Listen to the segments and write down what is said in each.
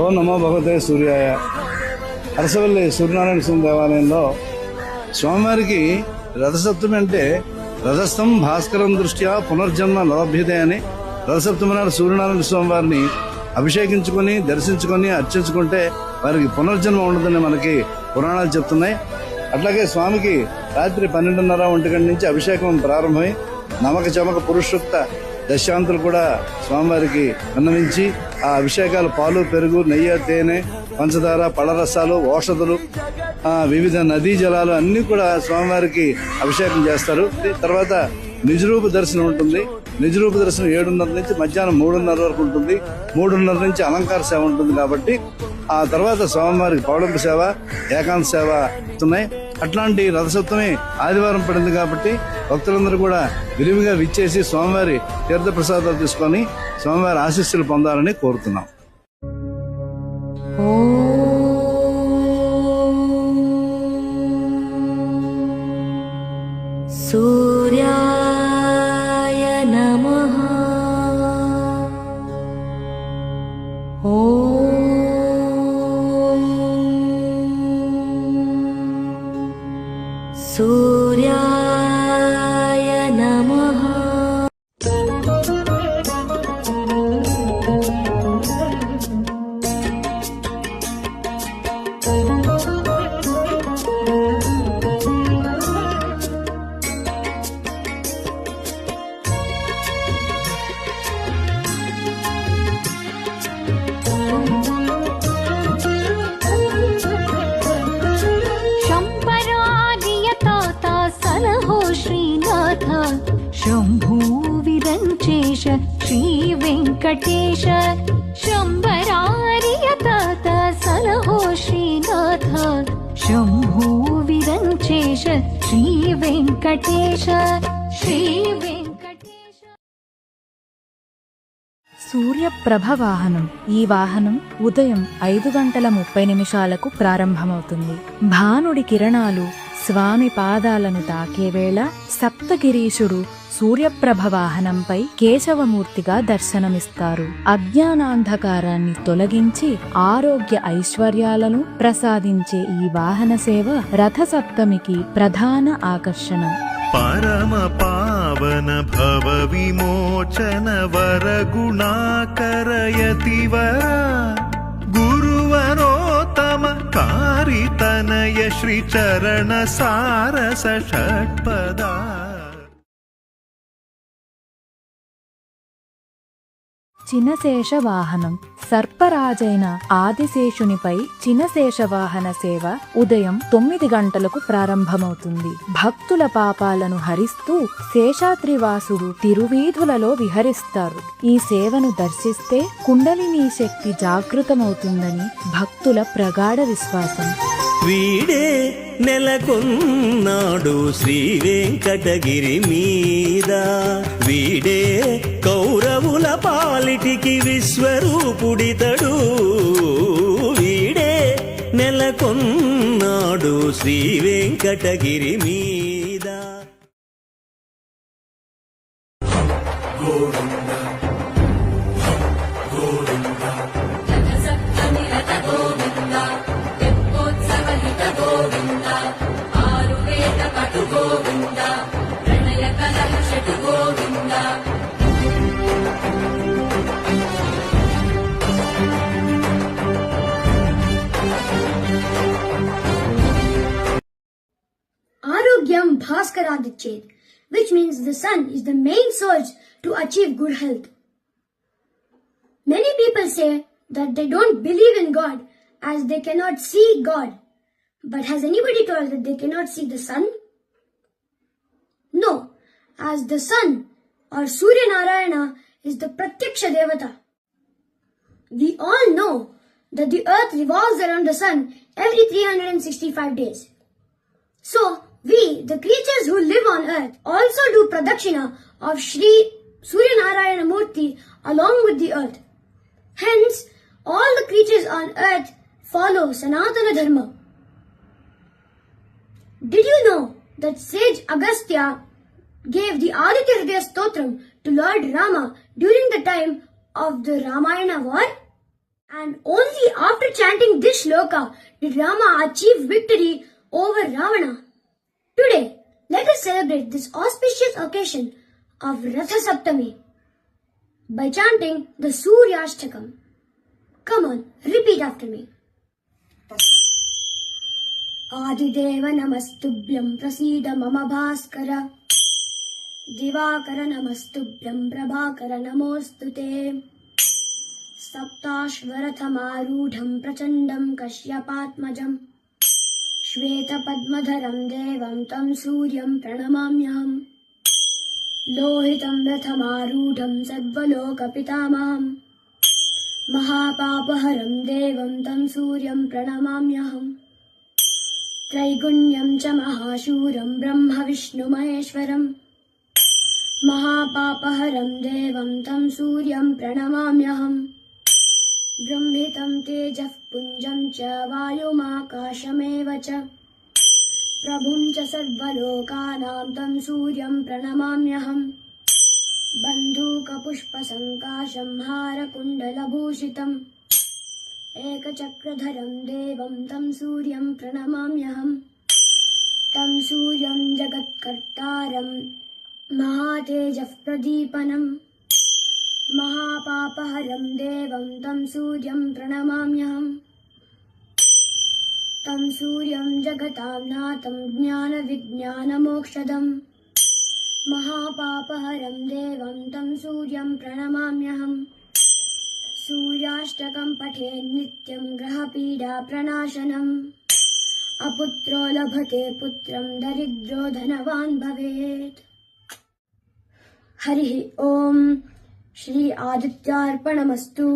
ఓం నమో భగవతే సూర్యాయ. అరసవల్లి సూర్యనారాయణ స్వామి దేవాలయంలో స్వామివారికి రథసప్తమి అంటే రథస్థం భాస్కరం దృష్ట్యా పునర్జన్మ లభ్యతే అని రథసప్తమి నాడు సూర్యనారాయణ స్వామి వారిని అభిషేకించుకుని దర్శించుకుని అర్చించుకుంటే వారికి పునర్జన్మ ఉండదని మనకి పురాణాలు చెప్తున్నాయి. అట్లాగే స్వామికి రాత్రి 12:30 నుంచి అభిషేకం ప్రారంభమై నమక చమక పురుషోక్త దశాంతులు కూడా స్వామివారికి విన్నవించి ఆ అభిషేకాలు పాలు, పెరుగు, నెయ్యి, తేనె, పంచదార, పళ్ళరసాలు, ఔషధులు, వివిధ నదీ జలాలు అన్ని కూడా స్వామివారికి అభిషేకం చేస్తారు. తర్వాత నిజరూప దర్శనం ఉంటుంది. నిజరూప దర్శనం 7:30 నుంచి మధ్యాహ్నం 3:30 వరకు ఉంటుంది. 3:30 నుంచి అలంకార సేవ ఉంటుంది. కాబట్టి ఆ తర్వాత స్వామివారికి పౌడంపు సేవ, ఏకాంత సేవ ఉన్నాయి. అట్లాంటి రథసప్తమి ఆదివారం పడింది కాబట్టి భక్తులందరూ కూడా విరివిగా విచ్చేసి స్వామివారి తీర్థ ప్రసాదాలు తీసుకొని స్వామివారి ఆశీస్సులు పొందాలని కోరుతున్నాం. సూర్యాయ నమః. సూర్యాయ నమః. शंभू विरंचेश श्री वेंकटेश शंभरार्यतात सलहो श्रीनाथ शंभू विरंचेश श्री वेंकटेश श्री वेंकटेश. సూర్యప్రభ వాహనం. ఈ వాహనం ఉదయం 5:30 ప్రారంభమవుతుంది. భానుడి కిరణాలు స్వామి పాదాలను తాకే వేళ సప్తగిరీశుడు సూర్యప్రభ వాహనంపై కేశవమూర్తిగా దర్శనమిస్తారు. అజ్ఞానాంధకారాన్ని తొలగించి ఆరోగ్య ఐశ్వర్యాలను ప్రసాదించే ఈ వాహన సేవ రథసప్తమికి ప్రధాన ఆకర్షణ. పరమ పావన భవ విమోచన వర గుణాకరయతి వర గురువరోత్తమ కారితనయ శ్రీ చరణ సారస షట్పదా. చినశేష వాహనం. సర్పరాజైన ఆదిశేషునిపై చినశేష వాహన సేవ ఉదయం 9 గంటలకు ప్రారంభమవుతుంది. భక్తుల పాపాలను హరిస్తూ శేషాద్రివాసుడు తిరువీధులలో విహరిస్తారు. ఈ సేవను దర్శిస్తే కుండలినీ శక్తి జాగృతమవుతుందని భక్తుల ప్రగాఢ విశ్వాసం. వీడే నెలకొన్నాడు శ్రీ వెంకటగిరి మీద, వీడే కౌరవుల పాలిటికి విశ్వరూపుడితడు, వీడే నెలకొన్నాడు శ్రీ వెంకటగిరి మీద. Arogyam Bhaskaradichet, which means the sun is the main source to achieve good health. Many people say that they don't believe in God as they cannot see God. But has anybody told that they cannot see the sun? No, as the sun or Surya Narayana is the Pratyaksha Devata. We all know that the earth revolves around the sun every 365 days. So, we, the creatures who live on earth, also do Pradakshina of Shri Surya Narayana Murti along with the earth. Hence, all the creatures on earth follow Sanatana Dharma. Did you know that sage Agastya gave the Aditya Hridaya Stotram to Lord Rama during the time of the Ramayana war? And only after chanting this shloka did Rama achieve victory over Ravana. Today, let us celebrate this auspicious occasion of Ratha Saptami by chanting the Suryashtakam. Come on, repeat after me. Adideva namastubhyam prasida mama bhaskara Divakara namastubhyam prabhakara namostute Saptashvarathamarudham prachandam kashyapatmajam Shvetapadmadharam devam tam suryam pranamamyaham Lohitam rathamarudham sarvalokapitamaham Mahapapaharam devam tam suryam pranamamyaham Traigunyam cha mahashuram brahma vishnu maheshwaram Mahapapaharam devam tam suryam pranamamyaham Brahmitam tejah punjam cha vayumakashameva cha Prabhum cha sarvalokanam tam suryam pranamamyaham Bandhuka pushpa sankasham harakundalabhushitam Ekachakradharam devam tam suryam pranamamyaham Tam suryam jagatkartaram Mahatejah pradeepanam Mahapapaharam devam tam suryam pranamamyaham Tam suryam jagatam natam jnana vijnana mokshadam Mahapapaharam devam tam suryam pranamamyaham Suryashtakam pathe nityam grahapida pranashanam Aputro labhate putram daridro dhanavan bhavet Harihi Om Shri Adityarpanamastu.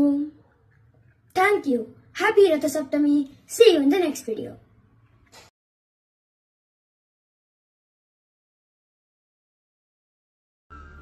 Thank you. Happy Ratha Saptami. See you in the next video.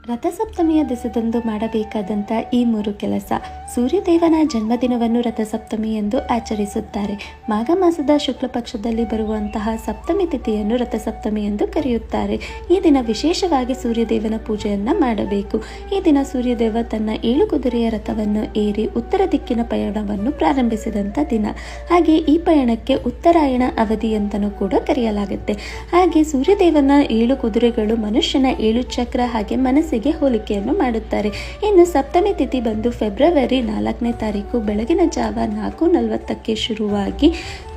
ರಥಸಪ್ತಮಿಯ ದಿವಸದಂದು ಮಾಡಬೇಕಾದಂಥ ಈ 3 ಕೆಲಸ. ಸೂರ್ಯದೇವನ ಜನ್ಮದಿನವನ್ನು ರಥಸಪ್ತಮಿ ಎಂದು ಆಚರಿಸುತ್ತಾರೆ. ಮಾಘ ಮಾಸದ ಶುಕ್ಲ ಪಕ್ಷದಲ್ಲಿ ಬರುವಂತಹ ಸಪ್ತಮಿ ತಿಥಿಯನ್ನು ರಥಸಪ್ತಮಿ ಎಂದು ಕರೆಯುತ್ತಾರೆ. ಈ ದಿನ ವಿಶೇಷವಾಗಿ ಸೂರ್ಯದೇವನ ಪೂಜೆಯನ್ನು ಮಾಡಬೇಕು. ಈ ದಿನ ಸೂರ್ಯದೇವ ತನ್ನ 7 ಕುದುರೆಯ ರಥವನ್ನು ಏರಿ ಉತ್ತರ ದಿಕ್ಕಿನ ಪಯಣವನ್ನು ಪ್ರಾರಂಭಿಸಿದಂಥ ದಿನ. ಹಾಗೆ ಈ ಪಯಣಕ್ಕೆ ಉತ್ತರಾಯಣ ಅವಧಿ ಅಂತಲೂ ಕೂಡ ಕರೆಯಲಾಗುತ್ತೆ. ಹಾಗೆ ಸೂರ್ಯದೇವನ 7 ಕುದುರೆಗಳು ಮನುಷ್ಯನ 7 ಚಕ್ರ ಹಾಗೆ ಮನಸ್ಸಿಗೆ ಹೋಲಿಕೆಯನ್ನು ಮಾಡುತ್ತಾರೆ. ಇನ್ನು ಸಪ್ತಮಿ ತಿಥಿ ಬಂದು ಫೆಬ್ರವರಿ 4ನೇ ತಾರೀಕು ಬೆಳಗಿನ ಜಾವ 4:40ಕ್ಕೆ ಶುರುವಾಗಿ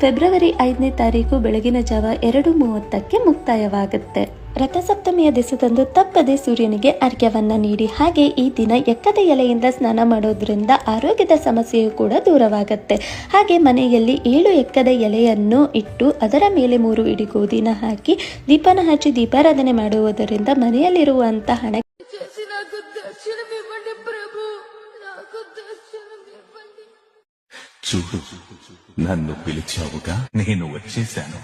ಫೆಬ್ರವರಿ 5ನೇ ತಾರೀಕು ಬೆಳಗಿನ ಜಾವ 2:30ಕ್ಕೆ ಮುಕ್ತಾಯವಾಗುತ್ತೆ. ರಥಸಪ್ತಮಿಯ ದಿವಸದಂದು ತಪ್ಪದೆ ಸೂರ್ಯನಿಗೆ ಅರ್ಘ್ಯವನ್ನು ನೀಡಿ. ಹಾಗೆ ಈ ದಿನ ಎಕ್ಕದ ಎಲೆಯಿಂದ ಸ್ನಾನ ಮಾಡೋದ್ರಿಂದ ಆರೋಗ್ಯದ ಸಮಸ್ಯೆಯು ಕೂಡ ದೂರವಾಗುತ್ತೆ. ಹಾಗೆ ಮನೆಯಲ್ಲಿ 7 ಎಕ್ಕದ ಎಲೆಯನ್ನು ಇಟ್ಟು ಅದರ ಮೇಲೆ 3 ಇಡಿ ಗೋಧಿನ ಹಾಕಿ ದೀಪನ ಹಚ್ಚಿ ದೀಪಾರಾಧನೆ ಮಾಡುವುದರಿಂದ ಮನೆಯಲ್ಲಿರುವಂಥ ಹಣ చూడు నన్ను పిలిచావుగా నేను వచ్చేశాను.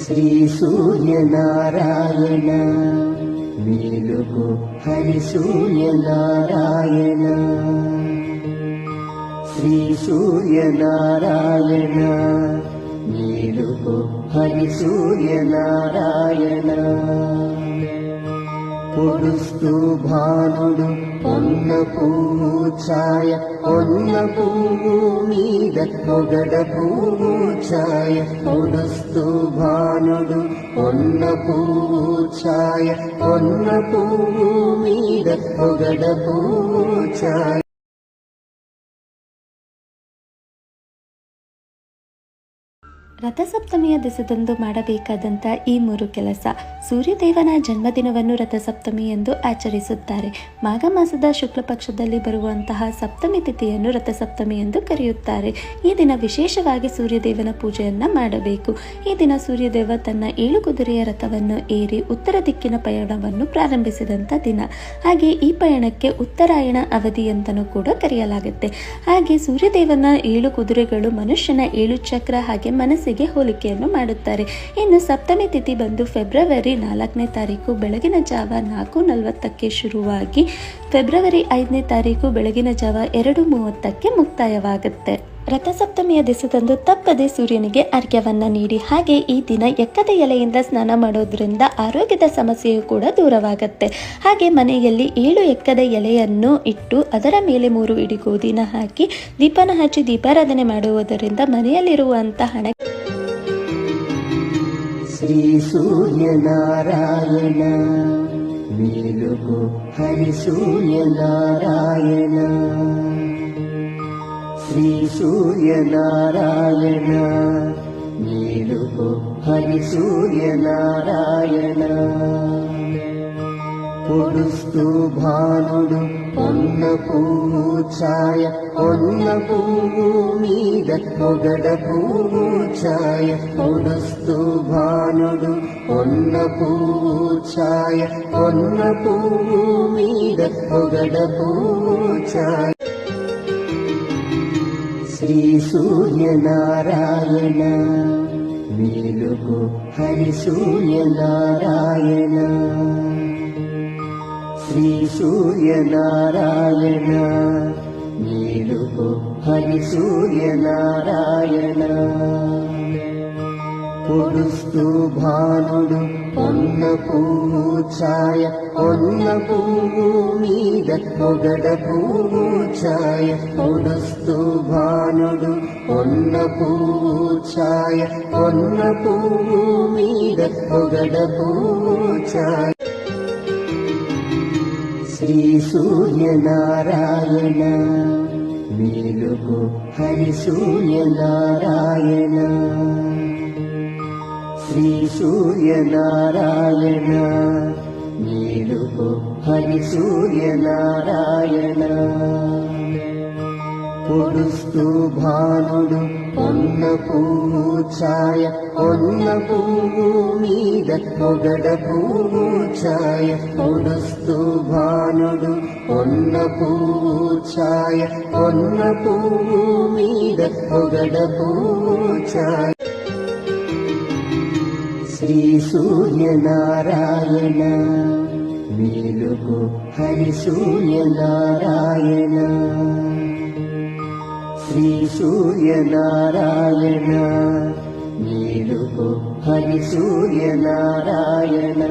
శ్రీ సూర్యనారాయణ మేలుకు హరి సూర్యనారాయణ శ్రీ సూర్యనారాయణ మేలుకు హరి సూర్యనారాయణ పొడుస్తూ భానుడు పొన్న పువ్వు ఛాయ పొన్న పువ్వు మీద పొగడ పువ్వు ఛాయ పొడుస్తూ భానుడు పొన్న పువ్వు ఛాయ పొన్న పువ్వు మీద పొగడ పువ్వు ఛాయ. ರಥಸಪ್ತಮಿಯ ದಿವಸದಂದು ಮಾಡಬೇಕಾದಂಥ ಈ 3 ಕೆಲಸ. ಸೂರ್ಯದೇವನ ಜನ್ಮದಿನವನ್ನು ರಥಸಪ್ತಮಿ ಎಂದು ಆಚರಿಸುತ್ತಾರೆ. ಮಾಘ ಮಾಸದ ಶುಕ್ಲ ಪಕ್ಷದಲ್ಲಿ ಬರುವಂತಹ ಸಪ್ತಮಿ ತಿಥಿಯನ್ನು ರಥಸಪ್ತಮಿ ಎಂದು ಕರೆಯುತ್ತಾರೆ. ಈ ದಿನ ವಿಶೇಷವಾಗಿ ಸೂರ್ಯದೇವನ ಪೂಜೆಯನ್ನು ಮಾಡಬೇಕು. ಈ ದಿನ ಸೂರ್ಯದೇವ ತನ್ನ 7 ಕುದುರೆಯ ರಥವನ್ನು ಏರಿ ಉತ್ತರ ದಿಕ್ಕಿನ ಪಯಣವನ್ನು ಪ್ರಾರಂಭಿಸಿದಂಥ ದಿನ. ಹಾಗೆ ಈ ಪಯಣಕ್ಕೆ ಉತ್ತರಾಯಣ ಅವಧಿ ಅಂತಲೂ ಕೂಡ ಕರೆಯಲಾಗುತ್ತೆ. ಹಾಗೆ ಸೂರ್ಯದೇವನ 7 ಕುದುರೆಗಳು ಮನುಷ್ಯನ 7 ಚಕ್ರ ಹಾಗೆ ಮನಸ್ಸಿಗೆ ತುಳಸಿಗೆ ಹೋಲಿಕೆಯನ್ನು ಮಾಡುತ್ತಾರೆ. ಇನ್ನು ಸಪ್ತಮಿ ತಿಥಿ ಬಂದು ಫೆಬ್ರವರಿ 4ನೇ ತಾರೀಕು ಬೆಳಗಿನ ಜಾವ 4:40ಕ್ಕೆ ಶುರುವಾಗಿ ಫೆಬ್ರವರಿ 5ನೇ ತಾರೀಕು ಬೆಳಗಿನ ಜಾವ 2:30ಕ್ಕೆ ಮುಕ್ತಾಯವಾಗುತ್ತೆ. ರಥಸಪ್ತಮಿಯ ದಿವಸದಂದು ತಪ್ಪದೆ ಸೂರ್ಯನಿಗೆ ಅರ್ಘ್ಯವನ್ನ ನೀಡಿ. ಹಾಗೆ ಈ ದಿನ ಎಕ್ಕದ ಎಲೆಯಿಂದ ಸ್ನಾನ ಮಾಡೋದ್ರಿಂದ ಆರೋಗ್ಯದ ಸಮಸ್ಯೆಯು ಕೂಡ ದೂರವಾಗುತ್ತೆ. ಹಾಗೆ ಮನೆಯಲ್ಲಿ 7 ಎಕ್ಕದ ಎಲೆಯನ್ನು ಇಟ್ಟು ಅದರ ಮೇಲೆ 3 ಇಡಿ ಗೋಧಿನ ಹಾಕಿ ದೀಪನ ಹಚ್ಚಿ ದೀಪಾರಾಧನೆ ಮಾಡುವುದರಿಂದ ಮನೆಯಲ್ಲಿರುವಂತಹ ಹಣ ಶ್ರೀ ಸೂರ್ಯನಾರಾಯಣ ಮೇಲುಗು ಹರಿ ಸೂರ್ಯನಾರಾಯಣ ಶ್ರೀ ಸೂರ್ಯನಾರಾಯಣ ಮೇಲುಗು ಹರಿ ಸೂರ್ಯನಾರಾಯಣ పొడుస్తూ భానుడు పొన్న పువ్వు ఛాయ పొన్న పువ్వు మీద పొగడ పువ్వు ఛాయ పొడుస్తూ భానుడు పొన్న పువ్వు ఛాయ పొన్న పువ్వు మీద పొగడ పువ్వు ఛాయ శ్రీ సూర్యనారాయణ మేలుగు హరి సూర్యనారాయణ శ్రీ సూర్యనారాయణ మేలుగు హరి సూర్యనారాయణ పొడుస్తూ భానుడు పొన్న పువ్వు ఛాయ పొన్న పువ్వు మీద పొగడ పువ్వు ఛాయ పొడుస్తూ భానుడు పొన్న పువ్వు ఛాయ పొన్న పువ్వు మీద పొగడ పువ్వు ఛాయ శ్రీ సూర్యనారాయణ మేలుగు హరి సూర్యనారాయణ శ్రీ సూర్యనారాయణ మేలుగు హరి సూర్యనారాయణ పొడుస్తూ భానుడు పొన్న పువ్వు ఛాయ పొన్న పువ్వు మీద పొగడ పువ్వు ఛాయ పొడుస్తూ భానుడు పొన్న పువ్వు ఛాయ పొన్న పువ్వు మీద పొగడ పువ్వు ఛాయ శ్రీ సూర్యనారాయణ మేలుగు హరి సూర్యనారాయణ శ్రీ సూర్యనారాయణ మేలుగు హరి సూర్యనారాయణ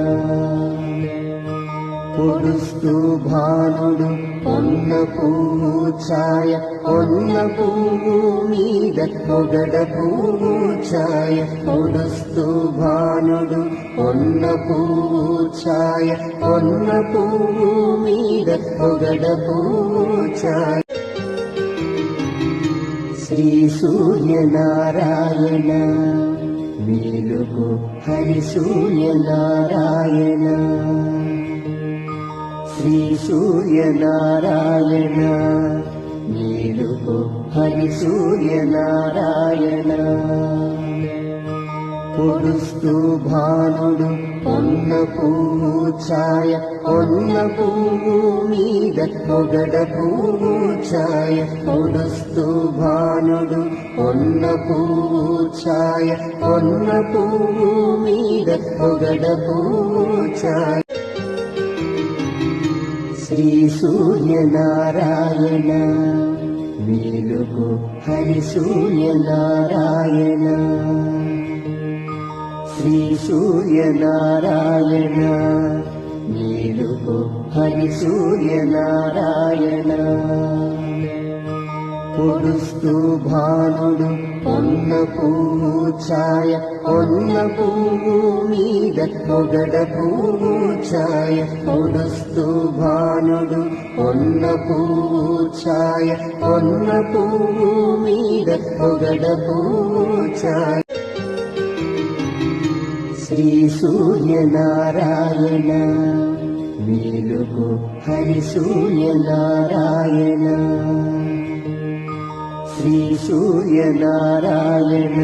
పొడుస్తూ భానుడు పొన్న పువ్వు ఛాయ పొన్న పువ్వు మీద పొగడ పువ్వు ఛాయ పొడుస్తూ భానుడు పొన్న పువ్వు ఛాయ పొన్న పువ్వు మీద పొగడ పువ్వు ఛాయ శ్రీ సూర్యనారాయణ మేలుగు హరి సూర్యనారాయణ శ్రీ సూర్యనారాయణ మేలుగు హరి సూర్యనారాయణ పొడుస్తూ భానుడు పొన్న పువ్వు ఛాయ పొన్న పువ్వు మీద పొగడ పువ్వు ఛాయ పొడుస్తూ భానుడు పొన్న పువ్వు ఛాయ పొన్న పువ్వు మీద పొగడ పువ్వు ఛాయ శ్రీ సూర్యనారాయణ మేలుగు హరి సూర్యనారాయణ శ్రీ సూర్యనారాయణ మేలుగు హరి సూర్యనారాయణ పొడుస్తూ భానుడు పొన్న పువ్వు ఛాయ పొన్న పువ్వు మీద పొగడ పువ్వు ఛాయ పొడుస్తూ భానుడు పొన్న పువ్వు ఛాయ పొన్న పువ్వు మీద పొగడ పువ్వు ఛాయ శ్రీ సూర్యనారాయణ మేలుగు హరి సూర్యనారాయణ శ్రీ సూర్యనారాయణ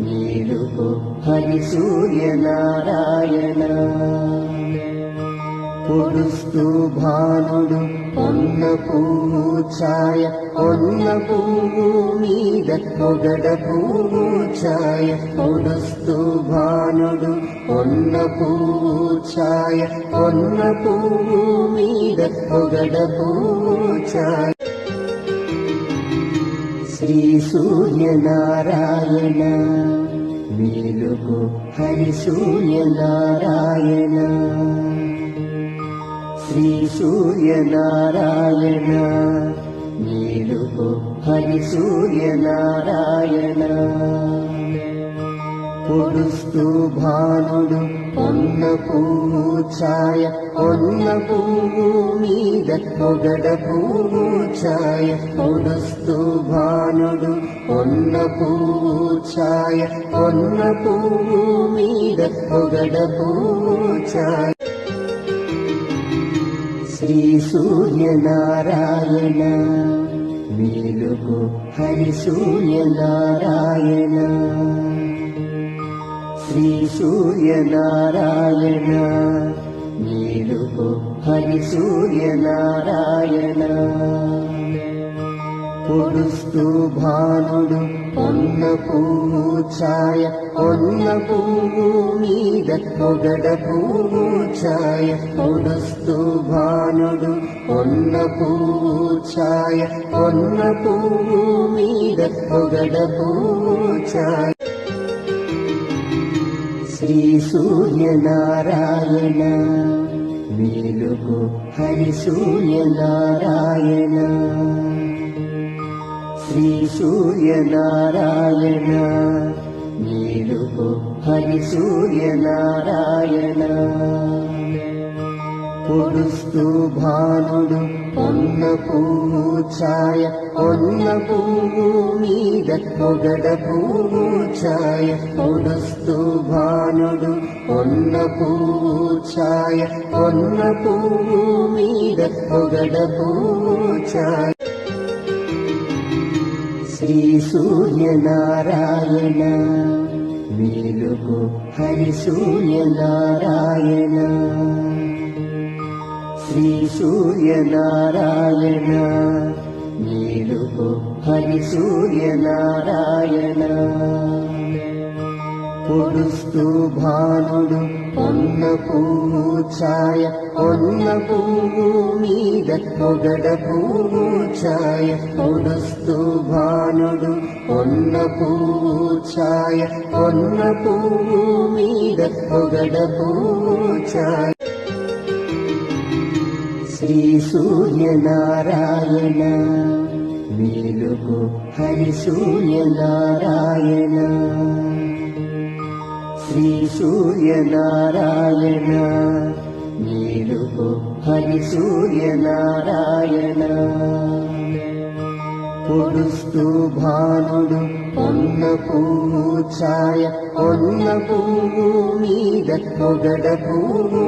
మేలుగు హరి సూర్యనారాయణ పొడుస్తూ భానుడు పొన్న పువ్వు ఛాయ పొన్న పువ్వు మీద పొగడ పువ్వు ఛాయ పొడుస్తూ భానుడు పొన్న పువ్వు ఛాయ పొన్న పువ్వు మీద పొగడ పువ్వు ఛాయ శ్రీ సూర్యనారాయణ మేలుకు హరి సూర్యనారాయణ శ్రీ సూర్యనారాయణ మేలుకు హరి సూర్యనారాయణ పొడుస్తూ భానుడు పొన్న పువ్వు ఛాయ పొన్న పువ్వు మీద పొగడ పువ్వు ఛాయ పొడుస్తూ భానుడు పొన్న పువ్వు ఛాయ పొన్న పువ్వు మీద పొగడ పువ్వు ఛాయ శ్రీ సూర్యనారాయణ మేలుకు హరి సూర్యనారాయణ శ్రీ సూర్యనారాయణ మేలుకు హరి సూర్యనారాయణ పొడుస్తూ భానుడు పొన్న పువ్వు ఛాయ పొన్న పువ్వు మీద పొగడ పువ్వు ఛాయ పొడుస్తూ భానుడు పొన్న పువ్వు ఛాయ పొన్న పువ్వు మీద పొగడ పువ్వు ఛాయ శ్రీ సూర్యనారాయణ మేలుకు హరి సూర్యనారాయణ శ్రీ సూర్యనారాయణ మేలుకు హరి సూర్యనారాయణ పొడుస్తూ భానుడు పొన్న పువ్వు ఛాయ పొన్న పువ్వు మీద పొగడ పువ్వు ఛాయ పొడుస్తూ భానుడు పొన్న పువ్వు ఛాయ పొన్న పువ్వు మీద పొగడ పువ్వు ఛాయ శ్రీ సూర్యనారాయణ మేలుకు హరి సూర్యనారాయణ శ్రీ సూర్యనారాయణ మేలుకు హరి సూర్యనారాయణ పొడుస్తూ భానుడు పొన్న పువ్వు ఛాయ పొన్న పువ్వు మీద పొగడ పువ్వు ఛాయ పొడుస్తూ భానుడు పొన్న పువ్వు ఛాయ పొన్న పువ్వు మీద పొగడ పువ్వు ఛాయ శ్రీ సూర్యనారాయణ మేలుకు హరి సూర్యనారాయణ శ్రీ సూర్యనారాయణ మేలుకు హరి సూర్యనారాయణ పొడుస్తూ భానుడు పొన్న పువ్వు ఛాయ పొన్న పువ్వు మీద పొగడ పువ్వు